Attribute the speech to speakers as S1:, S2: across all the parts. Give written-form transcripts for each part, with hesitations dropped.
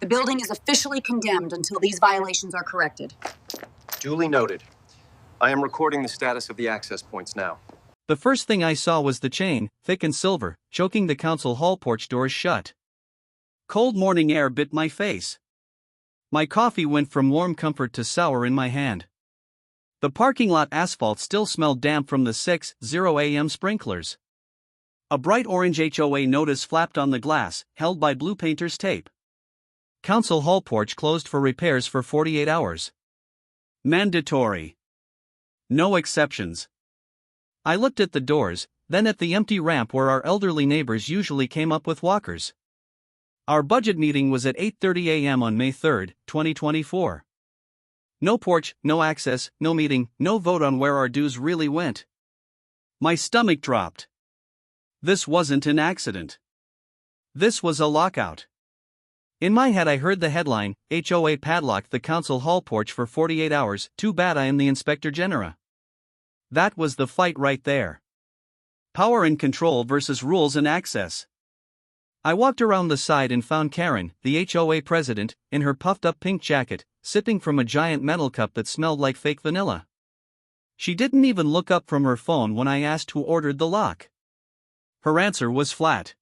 S1: The building is officially condemned until these violations are corrected.
S2: Duly noted. I am recording the status of the access points now.
S3: The first thing I saw was the chain, thick and silver, choking the council hall porch doors shut. Cold morning air bit my face. My coffee went from warm comfort to sour in my hand. The parking lot asphalt still smelled damp from the 6:00 a.m. sprinklers. A bright orange HOA notice flapped on the glass, held by blue painter's tape. Council hall porch closed for repairs for 48 hours. Mandatory. No exceptions. I looked at the doors, then at the empty ramp where our elderly neighbors usually came up with walkers. Our budget meeting was at 8:30 a.m. on May 3, 2024. No porch, no access, no meeting, no vote on where our dues really went. My stomach dropped. This wasn't an accident. This was a lockout. In my head I heard the headline, HOA Padlocked the council hall porch for 48 hours, too bad I am the Inspector General. That was the fight right there. Power and control versus rules and access. I walked around the side and found Karen, the HOA president, in her puffed-up pink jacket, sipping from a giant metal cup that smelled like fake vanilla. She didn't even look up from her phone when I asked who ordered the lock. Her answer was flat.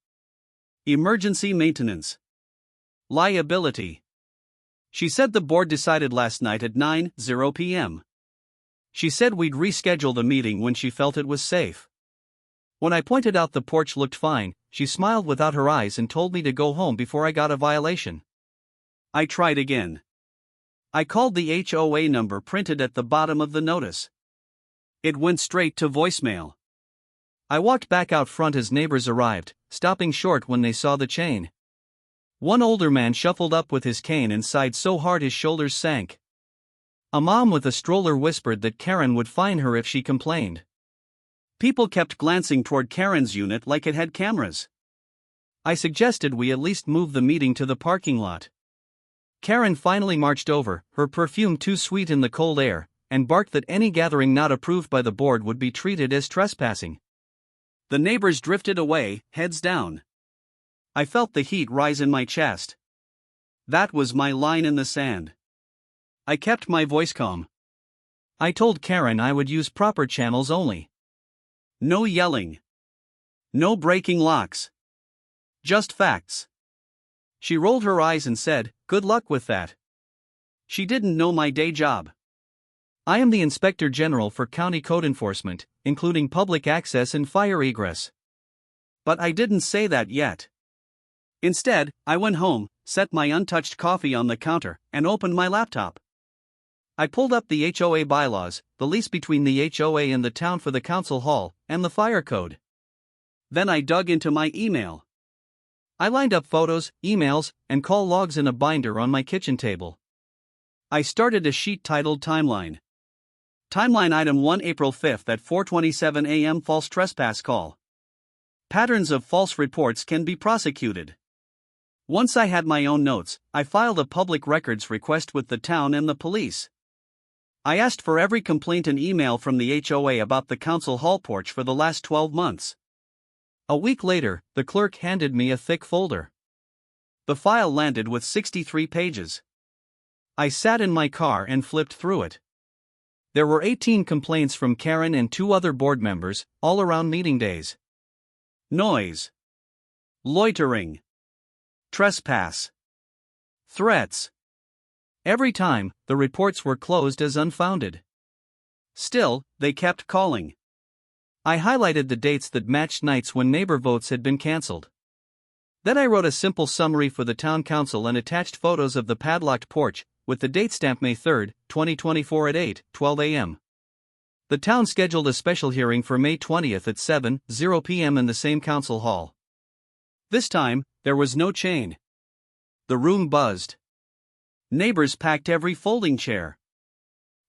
S3: Emergency maintenance. Liability. She said the board decided last night at 9:00 p.m. She said we'd reschedule the meeting when she felt it was safe. When I pointed out the porch looked fine, she smiled without her eyes and told me to go home before I got a violation. I tried again. I called the HOA number printed at the bottom of the notice. It went straight to voicemail. I walked back out front as neighbors arrived, stopping short when they saw the chain. One older man shuffled up with his cane and sighed so hard his shoulders sank. A mom with a stroller whispered that Karen would fine her if she complained. People kept glancing toward Karen's unit like it had cameras. I suggested we at least move the meeting to the parking lot. Karen finally marched over, her perfume too sweet in the cold air, and barked that any gathering not approved by the board would be treated as trespassing. The neighbors drifted away, heads down. I felt the heat rise in my chest. That was my line in the sand. I kept my voice calm. I told Karen I would use proper channels only. No yelling. No breaking locks. Just facts. She rolled her eyes and said, "Good luck with that." She didn't know my day job. I am the Inspector General for County Code Enforcement, including public access and fire egress. But I didn't say that yet. Instead, I went home, set my untouched coffee on the counter, and opened my laptop. I pulled up the HOA bylaws, the lease between the HOA and the town for the council hall, and the fire code. Then I dug into my email. I lined up photos, emails, and call logs in a binder on my kitchen table. I started a sheet titled Timeline. Timeline Item 1 April 5 at 4:27 a.m. False trespass call. Patterns of false reports can be prosecuted. Once I had my own notes, I filed a public records request with the town and the police. I asked for every complaint and email from the HOA about the council hall porch for the last 12 months. A week later, the clerk handed me a thick folder. The file landed with 63 pages. I sat in my car and flipped through it. There were 18 complaints from Karen and 2 other board members, all around meeting days. Noise. Loitering. Trespass. Threats. Every time, the reports were closed as unfounded. Still, they kept calling. I highlighted the dates that matched nights when neighbor votes had been cancelled. Then I wrote a simple summary for the town council and attached photos of the padlocked porch, with the date stamp May 3, 2024 at 8:12 a.m. The town scheduled a special hearing for May 20 at 7:00 p.m. in the same council hall. This time, there was no chain. The room buzzed. Neighbors packed every folding chair.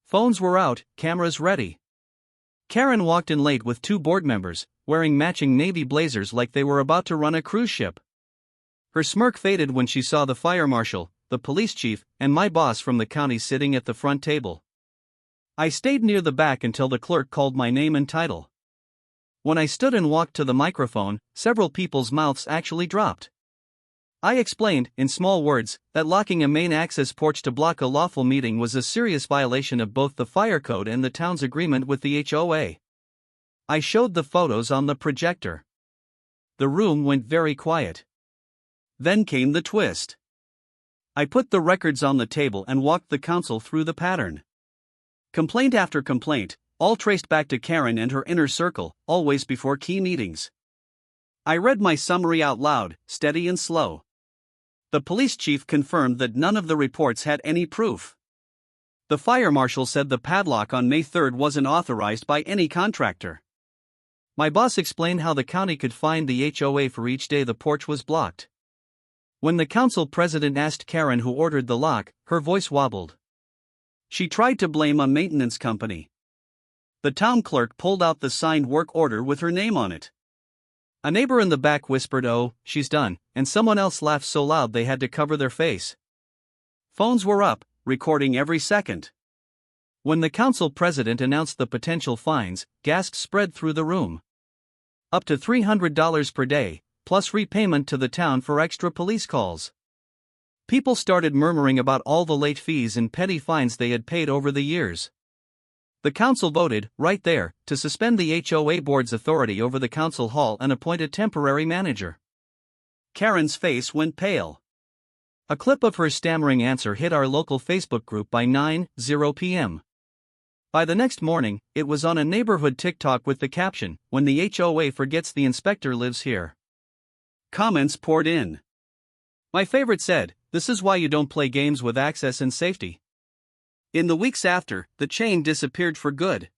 S3: Phones were out, cameras ready. Karen walked in late with 2 board members, wearing matching navy blazers like they were about to run a cruise ship. Her smirk faded when she saw the fire marshal, the police chief, and my boss from the county sitting at the front table. I stayed near the back until the clerk called my name and title. When I stood and walked to the microphone, several people's mouths actually dropped. I explained, in small words, that locking a main access porch to block a lawful meeting was a serious violation of both the fire code and the town's agreement with the HOA. I showed the photos on the projector. The room went very quiet. Then came the twist. I put the records on the table and walked the council through the pattern. Complaint after complaint, all traced back to Karen and her inner circle, always before key meetings. I read my summary out loud, steady and slow. The police chief confirmed that none of the reports had any proof. The fire marshal said the padlock on May 3rd wasn't authorized by any contractor. My boss explained how the county could fine the HOA for each day the porch was blocked. When the council president asked Karen who ordered the lock, her voice wobbled. She tried to blame a maintenance company. The town clerk pulled out the signed work order with her name on it. A neighbor in the back whispered, "Oh, she's done," and someone else laughed so loud they had to cover their face. Phones were up, recording every second. When the council president announced the potential fines, gasps spread through the room. Up to $300 per day, plus repayment to the town for extra police calls. People started murmuring about all the late fees and petty fines they had paid over the years. The council voted, right there, to suspend the HOA board's authority over the council hall and appoint a temporary manager. Karen's face went pale. A clip of her stammering answer hit our local Facebook group by 9:00 p.m. By the next morning, it was on a neighborhood TikTok with the caption, "When the HOA forgets the inspector lives here." Comments poured in. My favorite said, "This is why you don't play games with access and safety." In the weeks after, the chain disappeared for good.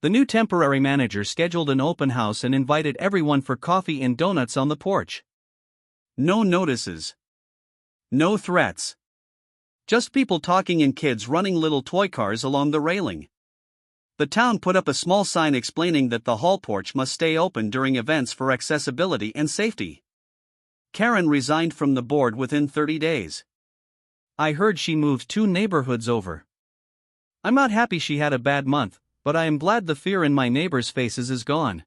S3: The new temporary manager scheduled an open house and invited everyone for coffee and donuts on the porch. No notices. No threats. Just people talking and kids running little toy cars along the railing. The town put up a small sign explaining that the hall porch must stay open during events for accessibility and safety. Karen resigned from the board within 30 days. I heard she moved 2 neighborhoods over. I'm not happy she had a bad month, but I am glad the fear in my neighbors' faces is gone.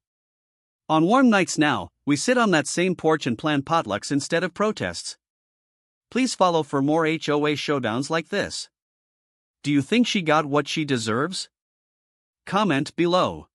S3: On warm nights now, we sit on that same porch and plan potlucks instead of protests. Please follow for more HOA showdowns like this. Do you think she got what she deserves? Comment below.